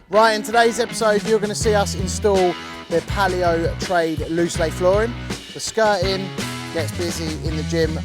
Right, in today's episode, you're going to see us install the Palio trade loose lay flooring. The skirting gets busy in the gym.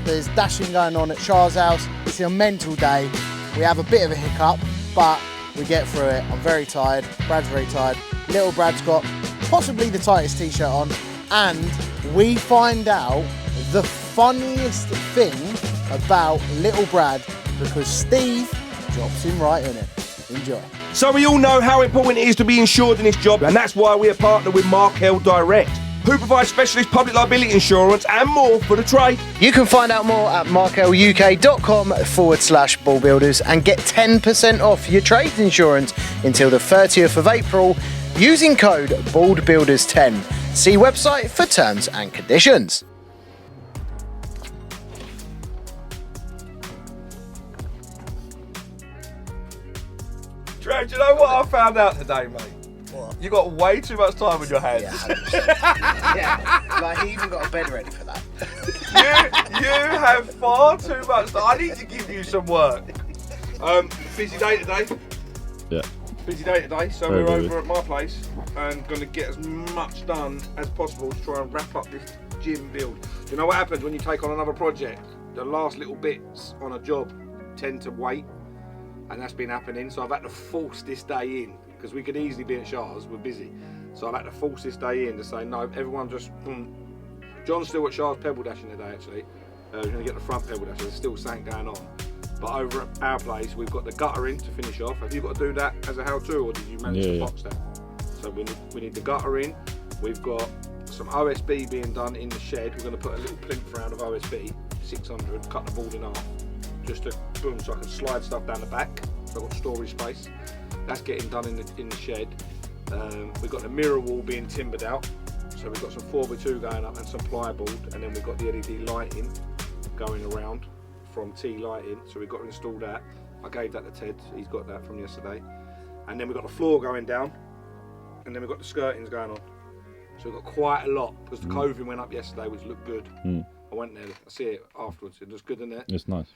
There's dashing going on at Char's house. It's a mental day. We have a bit of a hiccup, but we get through it. I'm very tired. Brad's very tired. Little Brad's got possibly the tightest t-shirt on, and we find out the funniest thing about little Brad because Steve drops him right in it. Enjoy. So we all know how important it is to be insured in this job, and that's why we are partnered with Markel Direct, who provides specialist public liability insurance and more for the trade. You can find out more at markeluk.com/ballbuilders and get 10% off your trade insurance until the 30th of April using code BALLBUILDERS10. See website for terms and conditions. Trey, do you know what I found out today, mate? What? You got way too much time on your hands. Yeah, like he even got a bed ready for that. You have far too much time. I need to give you some work. Busy day today. Yeah. Busy day today, so Very we're busy. over at my place and going to get as much done as possible to try and wrap up this gym build. You know what happens when you take on another project? The last little bits on a job tend to wait, and that's been happening, so I've had to force this day in because we could easily be at Chars, we're busy. So I've had to force this day in to say, no, everyone just, John's still at Chars Pebble dashing today actually. We're going to get the front Pebble dash, there's still something going on. But over at our place, we've got the gutter in to finish off. Have you got to do that as a how-to, or did you manage to box that? So we need the gutter in. We've got some OSB being done in the shed. We're going to put a little plinth round of OSB, 600, cut the board in half, just to, boom, so I can slide stuff down the back. So I've got storage space. That's getting done in the shed. We've got the mirror wall being timbered out. So we've got some 4x2 going up and some plyboard, and then we've got the LED lighting going around from T lighting, so we've got to install that. I gave that to Ted, he's got that from yesterday. And then we've got the floor going down, and then we've got the skirtings going on. So we've got quite a lot, because the coving went up yesterday, which looked good. I went there, I see it afterwards, it looks good, isn't it? It's nice.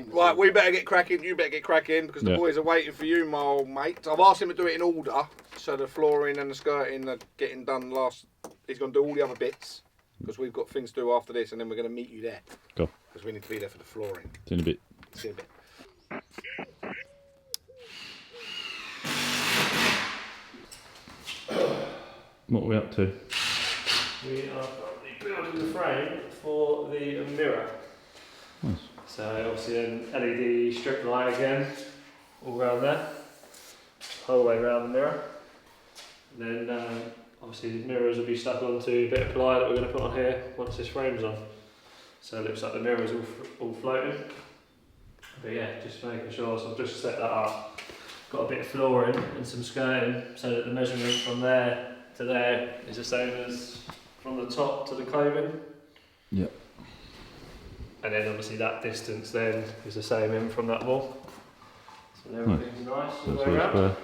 Right, we better get cracking, you better get cracking, because the boys are waiting for you, my old mate. I've asked him to do it in order, so the flooring and the skirting are getting done last. He's going to do all the other bits, because we've got things to do after this, and then we're going to meet you there. Go. Because we need to be there for the flooring. See you in a bit. See you in a bit. What are we up to? We are building the frame for the mirror. Nice. So obviously then LED strip light again, all around there, whole way around the mirror. And then obviously the mirrors will be stuck onto a bit of ply that we're going to put on here once this frame's on. So it looks like the mirror's all floating. But yeah, just making sure, so I've just set that up. Got a bit of flooring and some skirting so that the measurement from there to there is the same as from the top to the coving. Yep. And then obviously that distance then is the same in from that wall. So everything's nice all the way around.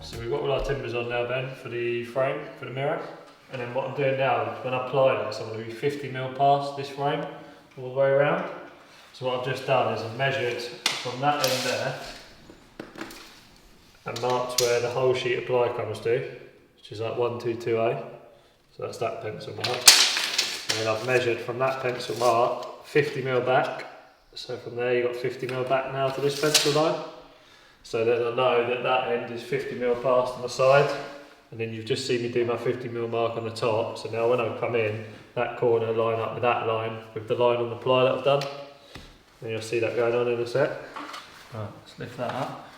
So we've got all our timbers on now, Ben, for the frame, for the mirror. And then what I'm doing now is when I apply this, I'm going to be 50mm past this frame all the way around. So what I've just done is I've measured from that end there and marked where the whole sheet of ply comes to, which is like 122A. So that's that pencil mark. And then I've measured from that pencil mark 50mm back. So from there you've got 50mm back now to this pencil line. So then I know that that end is 50mm past on the side. And then you've just seen me do my 50mm mark on the top. So now when I come in, that corner line up with that line, with the line on the ply that I've done. And you'll see that going on in a sec. Right, let's lift that up.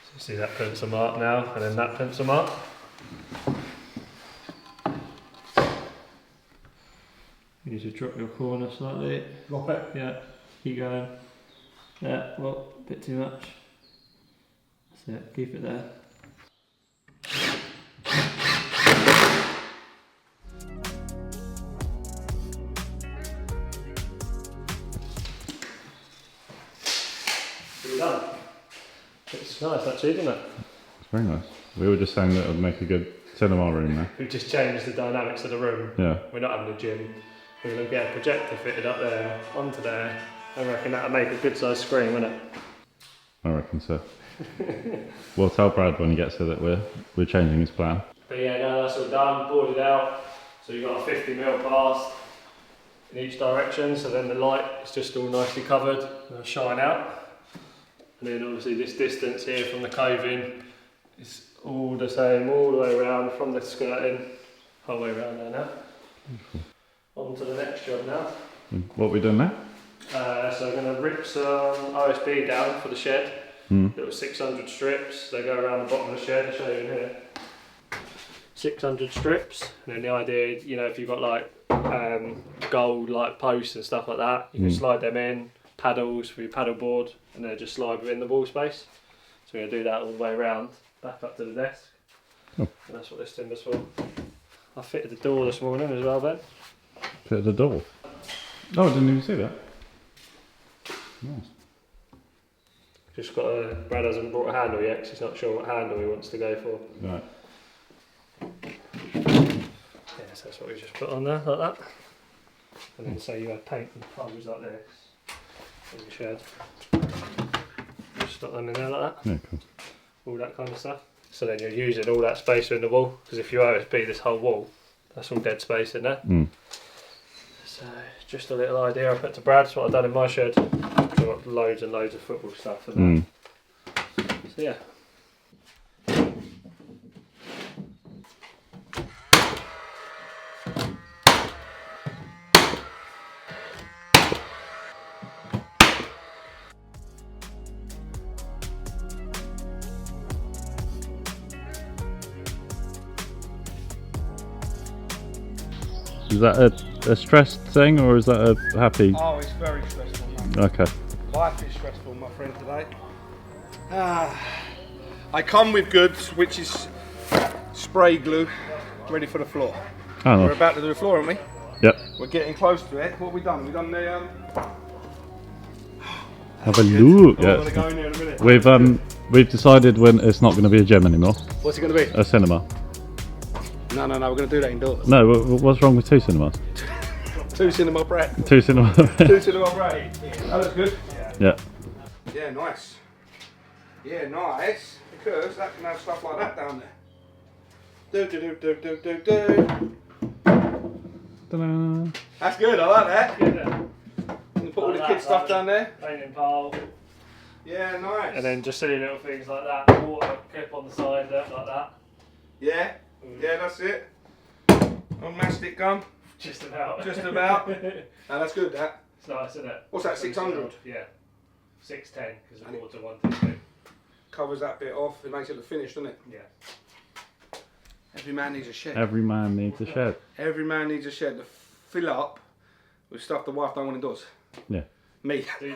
So see that pencil mark now, and then that pencil mark. You need to drop your corner slightly. Drop it? Yeah, keep going. Yeah, well, a bit too much. That's it, keep it there. Done. It's nice actually, isn't it? It's very nice. We were just saying that it would make a good cinema room there. We've just changed the dynamics of the room. Yeah. We're not having a gym. We're going to get a projector fitted up there, onto there. I reckon that'll make a good sized screen, won't it? I reckon so. We'll tell Brad when he gets here that we're changing his plan. But yeah, no, that's all done, boarded out. So you've got a 50mm pass in each direction, so then the light is just all nicely covered and it'll shine out. And then obviously this distance here from the coving is all the same, all the way around from the skirting, whole way around there now. On to the next job now. What are we doing now? So I'm going to rip some OSB down for the shed. Little 600 strips, they go around the bottom of the shed, I'll show you in here. 600 strips, and then the idea, you know, if you've got like gold like posts and stuff like that, you can slide them in, paddles for your paddle board, and then just slide within the wall space. So we're going to do that all the way around, back up to the desk. And that's what this timber's for. I fitted the door this morning as well, Ben. Fitted the door? Oh, I didn't even see that. Nice. Just got a, Brad hasn't brought a handle yet because he's not sure what handle he wants to go for. Right. Yeah, so that's what we just put on there, like that. And then say you had paint and plugs like this in the shed. Just slot them in there like that. Yeah, cool. All that kind of stuff. So then you're using all that space in the wall, because if you OSB this whole wall, that's all dead space in there. So just a little idea I put to Brad, that's what I've done in my shed. I've got loads and loads of football stuff in there. So yeah. Is that a stressed thing or is that a happy? Oh, it's very stressful, man. Okay. Life is stressful, my friend, today. I come with goods, which is spray glue, ready for the floor. Oh, We're nice. about to do the floor, aren't we? Yep. We're getting close to it. What have we done? We've done the... Have a look. I'm going to Yeah. go in there in a minute. We've decided when it's not going to be a gym anymore. What's it going to be? A cinema. No, we're going to do that indoors. No, what's wrong with two cinemas? 2 cinema bread. Two cinema. 2 cinema bread. That looks good. Yeah. Yeah, nice. Yeah, nice. Because that can have stuff like that down there. Do. Ta-da. That's good, I like that. Yeah. You can put all the kid stuff down there. Painting pole. Yeah, nice. And then just silly little things like that. Water clip on the side there, like that. Yeah, that's it. On mastic gum. Just about. Just about. No, that's good, that. It's nice, isn't it? What's that, 600? Yeah. 610 because the water 122. Covers that bit off, it makes it look finished, doesn't it? Yeah. Every man needs a shed. Every man needs a shed. Every man needs a shed to fill up with stuff the wife don't want indoors. Yeah. Me. Do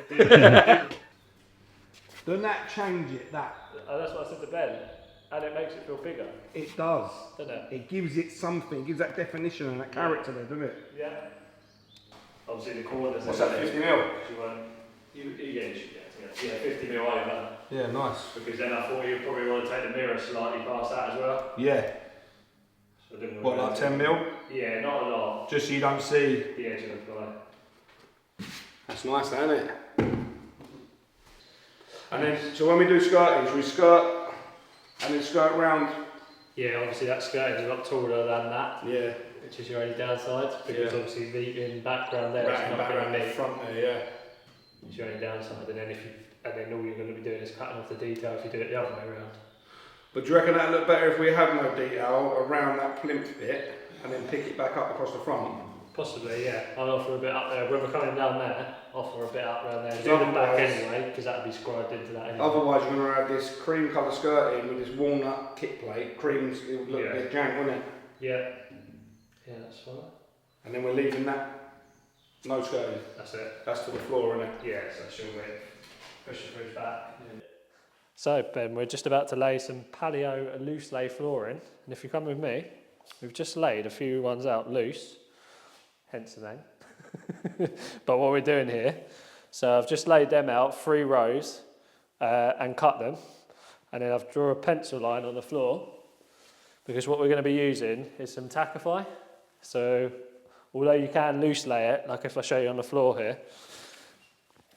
Doesn't that change it, that? that's what I said to Ben. And it makes it feel bigger, It does. doesn't it? It gives it something, it gives that definition and that character there, doesn't it? Yeah. Obviously the corners. What's that, 50 mil? Yeah, you should get to 50mm over. Yeah, nice. Because then I thought you'd probably want to take the mirror slightly past that as well. Yeah. So I didn't What, want like to- 10 mil? Yeah, not a lot. Just so you don't see. The edge of the fly. That's nice, isn't it? And then, so when we do skirting, should we skirt and then skirt round? Yeah, obviously that skirting is a lot taller than that, Yeah. which is your only downside. Because Yeah. obviously the in background there, it's Right, not back going around to the meet. front there, yeah. It's your only downside, and then all you're going to be doing is cutting off the detail if you do it the other way around. But do you reckon that'd look better if we have no detail around that plinth bit and then pick it back up across the front? Possibly, yeah. I'll offer a bit up there. When we're coming down there, offer a bit up around there. Do the Otherwise- back anyway, because that'd be scribed into that anyway. Otherwise you're going to have this cream colour skirting with this walnut kit plate. Creams, it would look Yeah. a bit jank, wouldn't it? Yeah. Yeah, that's fine. And then we're leaving that no skirting. That's it. That's to the floor, isn't it? Yeah, so that's your width. Push the fridge back. So Ben, we're just about to lay some Palio loose lay flooring, and if you come with me, we've just laid a few ones out loose, hence the name. But what we're doing here, so I've just laid them out 3 rows and cut them. And then I've drawn a pencil line on the floor, because what we're going to be using is some Tackify. So although you can loose lay it, like if I show you on the floor here,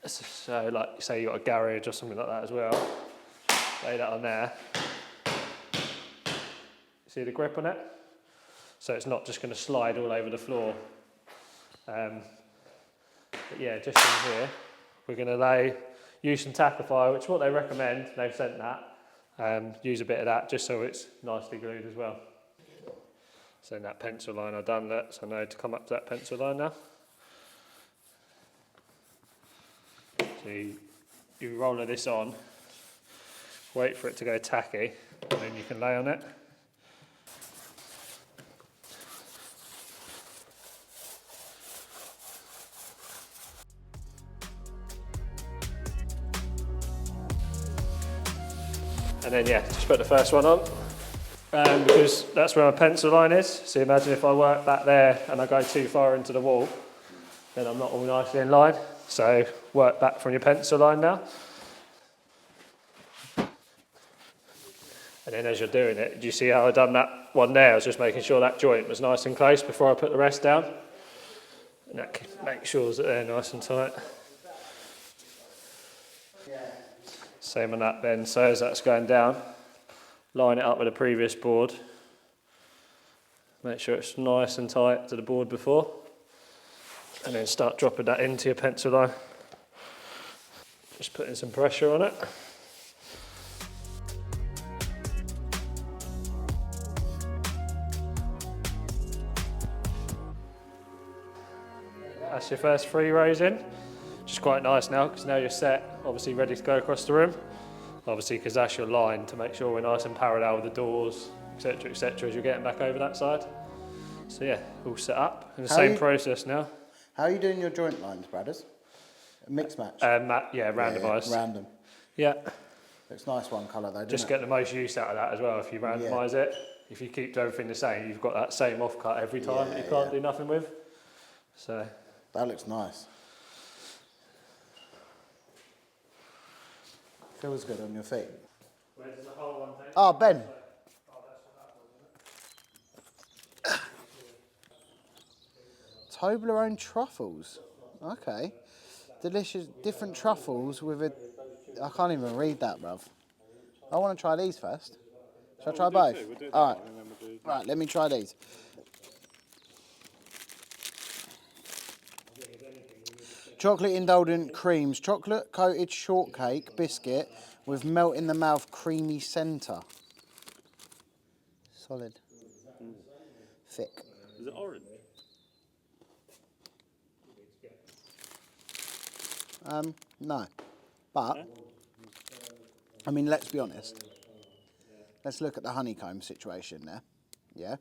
so like say you've got a garage or something like that as well, lay that on there. See the grip on it? So it's not just going to slide all over the floor. But yeah, just in here, we're going to use some Tackify, which is what they recommend. They've sent that. Use a bit of that just so it's nicely glued as well. So in that pencil line I've done that, so I know to come up to that pencil line now. So you roll this on, wait for it to go tacky, and then you can lay on it. And then yeah, just put the first one on, because that's where my pencil line is. So imagine if I work back there and I go too far into the wall, then I'm not all nicely in line. So work back from your pencil line now. And then as you're doing it, do you see how I done that one there? I was just making sure that joint was nice and close before I put the rest down. And that makes sure that they're nice and tight. Same on that then, so as that's going down, line it up with the previous board. Make sure it's nice and tight to the board before. And then start dropping that into your pencil line. Just putting some pressure on it. That's your first 3 rows in. Which is quite nice now, because now you're set, obviously ready to go across the room. Obviously, because that's your line to make sure we're nice and parallel with the doors, etc., etc., as you're getting back over that side. So yeah, all set up in the same process now. How are you doing your joint lines, Bradders? A mixed match? Yeah, randomised. Yeah, random. Yeah. It's nice one colour though, Just get the most use out of that as well if you randomise it. If you keep everything the same, you've got that same off-cut every time that you can't do nothing with. So that looks nice. Feels good on your feet. Where does the whole one take? Oh, Ben. Toblerone Truffles. Okay. Delicious, different truffles with a... I can't even read that, bruv. I want to try these first. Shall I try both? All right. Right, let me try these. Chocolate indulgent creams, chocolate coated shortcake biscuit with melt in the mouth creamy centre. Solid. Thick. Is it orange? No. But, I mean, let's be honest. Let's look at the honeycomb situation there. Yeah?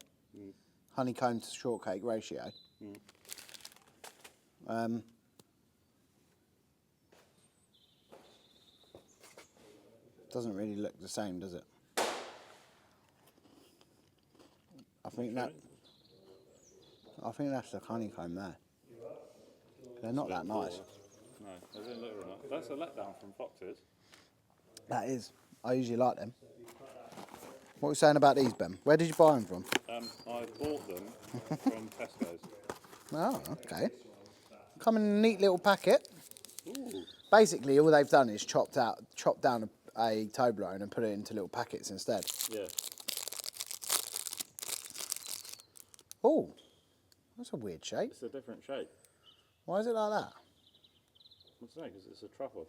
Honeycomb to shortcake ratio. Doesn't really look the same, does it? I think that's the honeycomb there. They're not that nice. No, they didn't look real nice. That's a letdown from Fox's. That is. I usually like them. What were you saying about these, Ben? Where did you buy them from? I bought them from Tesco's. Oh, okay. Come in a neat little packet. Ooh. Basically, all they've done is chopped down a Toblerone and put it into little packets instead. Yeah. Oh, that's a weird shape. It's a different shape. Why is it like that? I don't know, because it's a truffle.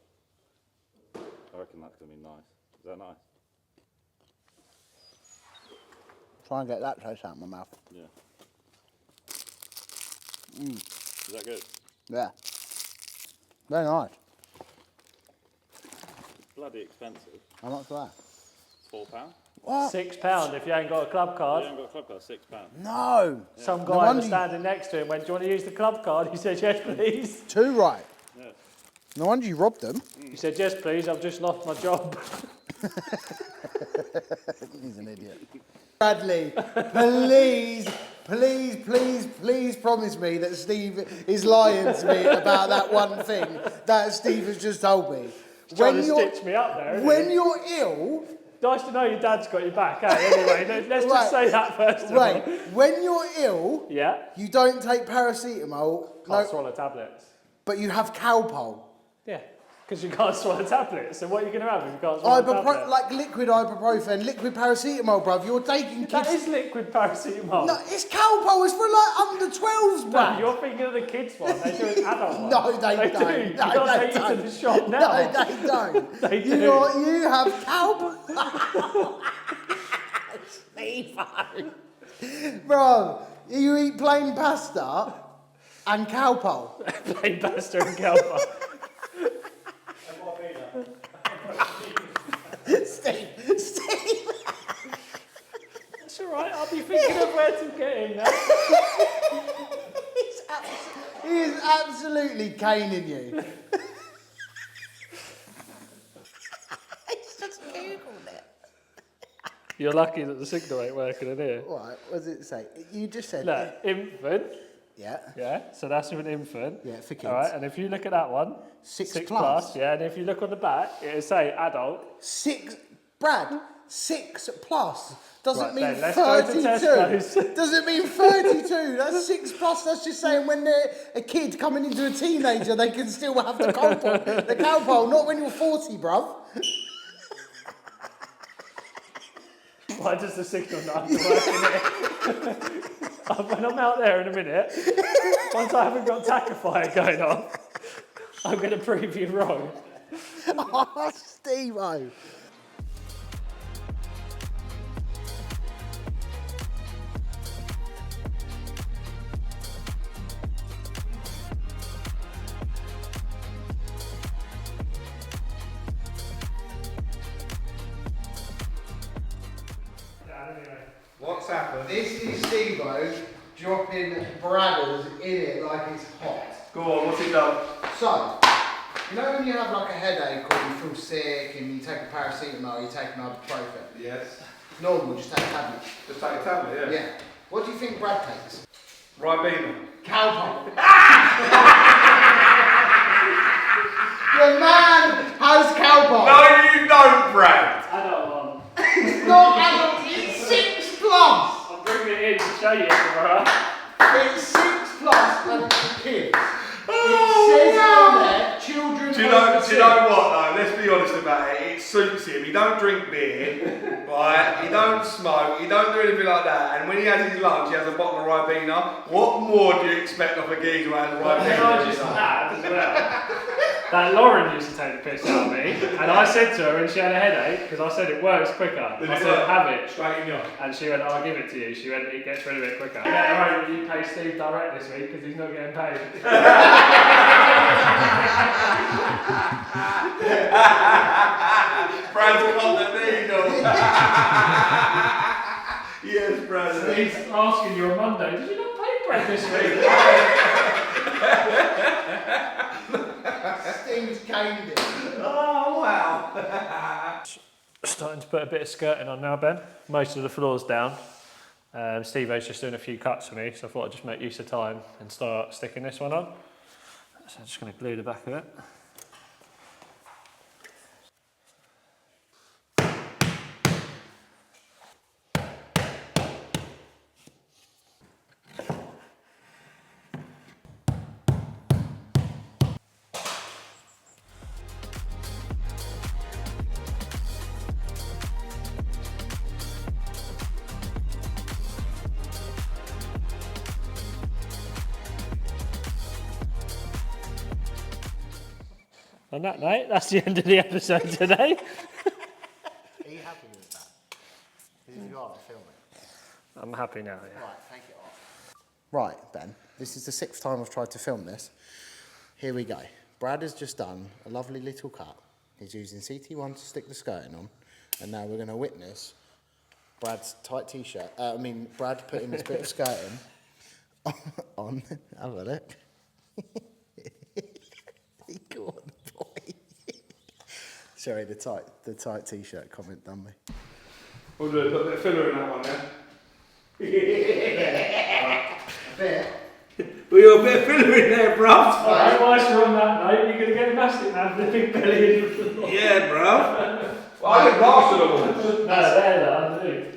I reckon that's going to be nice. Is that nice? Try and get that taste out of my mouth. Yeah. Is that good? Yeah. Very nice. It's bloody expensive. How much for that? £4. What? £6 if you ain't got a club card. You haven't got a club card, £6. No. Some No guy wonder was standing next to him went, do you want to use the club card? He said, yes, please. Too right. Yeah. No wonder you robbed them. He said, yes, please, I've just lost my job. He's an idiot. Bradley, please, please, please, please promise me that Steve is lying to me about that one thing that Steve has just told me. Trying to stitch me up there, isn't when he? you're ill Nice to know your dad's got your back, eh? Anyway, let's just say that first of all. When you're ill, Yeah. you don't take paracetamol. Can't swallow tablets. But you have Calpol. Yeah, because you can't swallow tablets. So what are you going to have if you can't swallow tablets? Like liquid ibuprofen, liquid paracetamol, bruv. You're taking kids. That is liquid paracetamol. No, it's Calpol. It's for like under 12s, No, bruv. you're thinking of the kids one. They do an adult one. No, they don't. Do. No, You can't they take don't. it to the shop now. No, they don't. They do. You have Calpol. Steve-o. Bro, you eat plain pasta and Calpol. Plain pasta and Calpol. Steve. It's alright, I'll be thinking of where to get in now. He is absolutely caning you. He's just Googled it. You're lucky that the signal ain't working in here. Right, what does it say? You just said... Look, infant. Yeah. Yeah, so that's with an infant. Yeah, for kids. Alright, and if you look at that one, 6 plus. Yeah, and if you look on the back, it'll say adult. 6... Brad, 6 plus doesn't Right, mean then, let's go to 32. Tesco's. Doesn't mean 32. That's 6 plus. That's just saying when they're a kid coming into a teenager, they can still have the Calpol. The Calpol, not when you're 40, bruv. Why does the signal not have to work in it? When I'm out there in a minute, once I haven't got tachyfire going on, I'm going to prove you wrong. Oh, Steve-o. What's happened? This is Steve-o dropping Bradders in it like it's hot. Go on, what's he done? So, you know when you have like a headache or you feel sick and you take a paracetamol, you take an ibuprofen? Yes. Normal, just take a tablet. Just take a tablet, yeah. Yeah. What do you think Brad takes? Ribena. Calpol. The man has Calpol. No, you don't, Brad. Adult one. It's not adult, it's 6 plus. I'm bringing it in to show you tomorrow. It's 6 plus and it's for kids. It says on there, children Do you know what though? Let's be honest about it. It suits him. He don't drink beer, right? He don't smoke. He don't do anything like that. And when he has his lunch, he has a bottle of Ribena. What more do you expect of a geezer who has Ribena? Can I just add as well that Lauren used to take the piss out of me, and I said to her when she had a headache, because I said it works quicker. I said, have it. Straight in your. And she went, I'll give it to you. She went, it gets rid of it quicker. Better hope that you pay Steve direct this week because he's not getting paid. Brad's got the needle. Yes, Brad. He's asking you on Monday, did you not pay Brad this week? Steve's caned it. Oh, wow. Starting to put a bit of skirting on now, Ben. Most of the floor's down. Steve-o's just doing a few cuts for me, so I thought I'd just make use of time and start sticking this one on. So I'm just going to glue the back of it. On that note, that's the end of the episode today. Are you happy with that? Because if you are, film it. I'm happy now, yeah. Right, take it off. Right, Ben, this is the 6th time I've tried to film this. Here we go. Brad has just done a lovely little cut. He's using CT1 to stick the skirting on. And now we're going to witness Brad's tight t-shirt. Brad putting this bit of skirting on. Have a look. Go on, boy. Sorry, the tight t-shirt comment done me. We'll do a bit of filler in that one then. A bit. We got a bit of filler in there, bruv. Alright, whilst you're on that note, you're going to get a mastic man with a big belly in the floor. Yeah, bruv. Well, I didn't last the walls. No, they're underneath.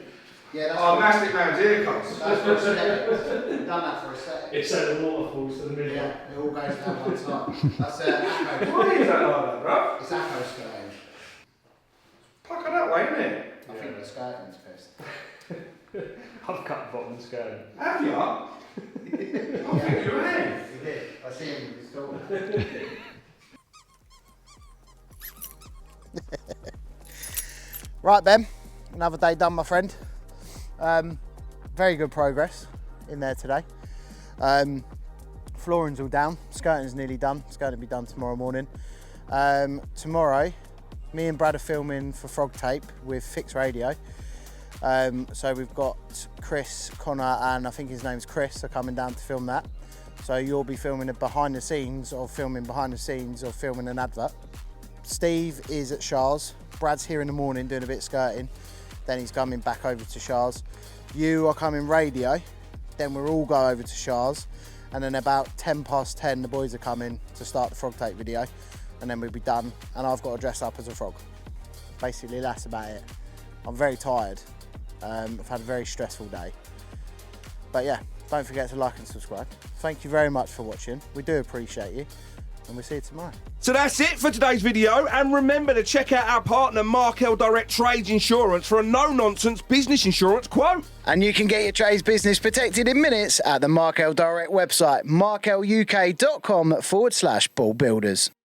Yeah, that's Oh, Mastic Man's haircuts. That's for aesthetic. We've done that for aesthetic. It's so the water falls to the middle. Yeah, it all goes down one side. That's Acco. Why is that like that, bro? It's Acco skirting. Pucker that way, isn't it? I think the skirting's pissed. I've cut the bottom skirting. Have you? I think you have. He did. I see him with his daughter. Right, Ben. Another day done, my friend. Very good progress in there today. Flooring's all down. Skirting's nearly done. It's going to be done tomorrow morning. Tomorrow, me and Brad are filming for Frog Tape with Fix Radio. So we've got Chris, Connor, and I think his name's Chris are coming down to film that. So you'll be filming a behind the scenes of filming an advert. Steve is at Chars. Brad's here in the morning doing a bit of skirting. Then he's coming back over to Chars. You are coming radio. Then we'll all go over to Chars. And then about 10:10, the boys are coming to start the Frog Tape video. And then we'll be done. And I've got to dress up as a frog. Basically, that's about it. I'm very tired. I've had a very stressful day. But yeah, don't forget to like and subscribe. Thank you very much for watching. We do appreciate you. And we'll see you tomorrow. So that's it for today's video, and remember to check out our partner Markel Direct Trades Insurance for a no-nonsense business insurance quote. And you can get your trades business protected in minutes at the Markel Direct website, markeluk.com/ball builders.